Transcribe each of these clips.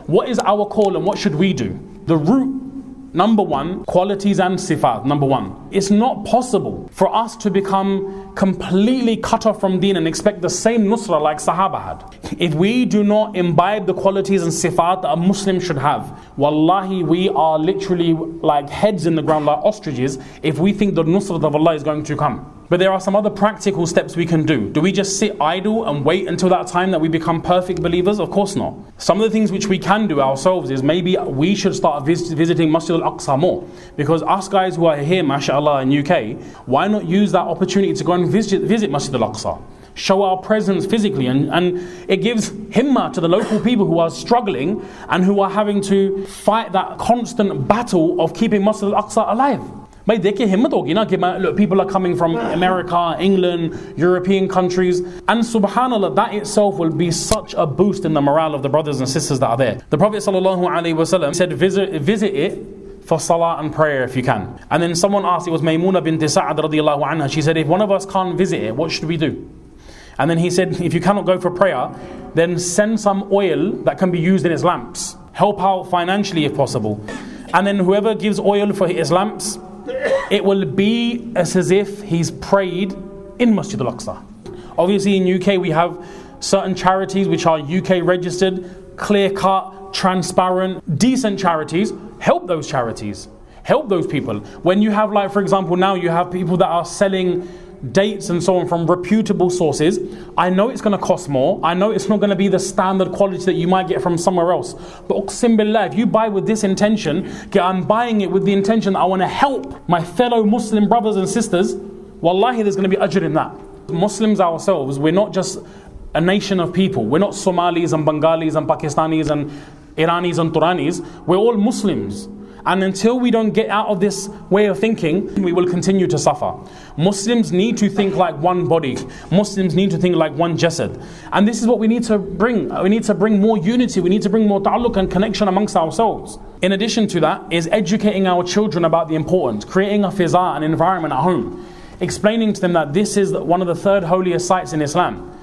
what is our call and what should we do? The root, number one, qualities and sifat, number one. It's not possible for us to become completely cut off from deen and expect the same nusra like Sahaba had. If we do not imbibe the qualities and sifat that a Muslim should have, wallahi, we are literally like heads in the ground, like ostriches, if we think the nusra of Allah is going to come. But there are some other practical steps we can do. Do we just sit idle and wait until that time that we become perfect believers? Of course not. Some of the things which we can do ourselves is maybe we should start visiting Masjid Al-Aqsa more. Because us guys who are here, mashallah, in UK, why not use that opportunity to go and visit Masjid Al-Aqsa? Show our presence physically, and it gives himmah to the local people who are struggling and who are having to fight that constant battle of keeping Masjid Al-Aqsa alive. भाई देखिए हिम्मत होगी ना कि look, people are coming from America, England, European countries, and subhanallah, that itself will be such a boost in the morale of the brothers and sisters that are there. The Prophet ﷺ said visit it for salah and prayer if you can. And then someone asked, it was Maymuna bint Sa'ad radiyallahu anha, she said, if one of us can't visit it, what should we do? And then he said, if you cannot go for prayer, then send some oil that can be used in his lamps. Help out financially if possible. And then whoever gives oil for his lamps, it will be as if he's prayed in Masjid Al-Aqsa. Obviously in UK we have certain charities which are UK registered, clear-cut, transparent, decent charities. Help those charities. Help those people. When you have, like for example, now you have people that are selling dates and so on from reputable sources. I know it's going to cost more. I know it's not going to be the standard quality that you might get from somewhere else. But uqsim billah, if you buy with this intention, I'm buying it with the intention that I want to help my fellow Muslim brothers and sisters, wallahi there's going to be ajr in that. Muslims ourselves, we're not just a nation of people. We're not Somalis and Bengalis and Pakistanis and Iranis and Turanis. We're all Muslims. And until we don't get out of this way of thinking, we will continue to suffer. Muslims need to think like one body. Muslims need to think like one jasad. And this is what we need to bring. We need to bring more unity. We need to bring more ta'alluq and connection amongst ourselves. In addition to that is educating our children about the importance, creating a fiza, an environment at home, explaining to them that this is one of the third holiest sites in Islam.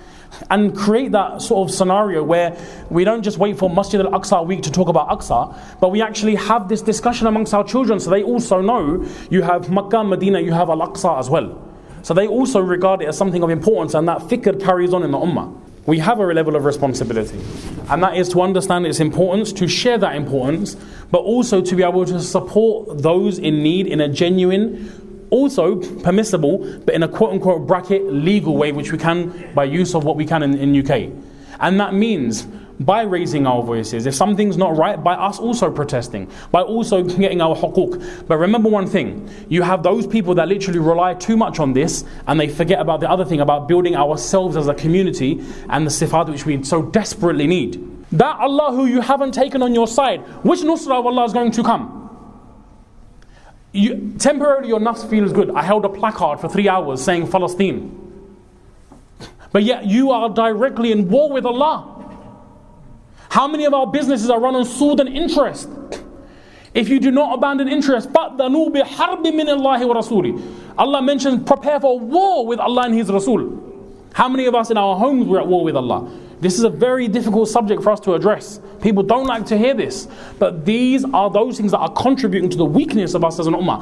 And create that sort of scenario where we don't just wait for Masjid Al-Aqsa week to talk about Aqsa, but we actually have this discussion amongst our children so they also know you have Makkah, Medina, you have Al-Aqsa as well. So they also regard it as something of importance, and that fikr carries on in the ummah. We have a level of responsibility, and that is to understand its importance, to share that importance, but also to be able to support those in need in a genuine, also permissible, but in a quote-unquote bracket legal way, which we can by use of what we can in UK. And that means by raising our voices, if something's not right, by us also protesting, by also getting our huquq. But remember one thing, you have those people that literally rely too much on this and they forget about the other thing, about building ourselves as a community and the sifat which we so desperately need. That Allah who you haven't taken on your side, which nusra of Allah is going to come? Temporarily your nafs feels good. I held a placard for 3 hours saying Palestine. But yet you are directly in war with Allah. How many of our businesses are run on sword and interest? If you do not abandon interest, فَأْذَنُوا بِحَرْبٍ مِّنَ اللَّهِ وَرَسُولِهِ. Allah mentions prepare for war with Allah and His Rasul. How many of us in our homes were at war with Allah? This is a very difficult subject for us to address. People don't like to hear this. But these are those things that are contributing to the weakness of us as an ummah.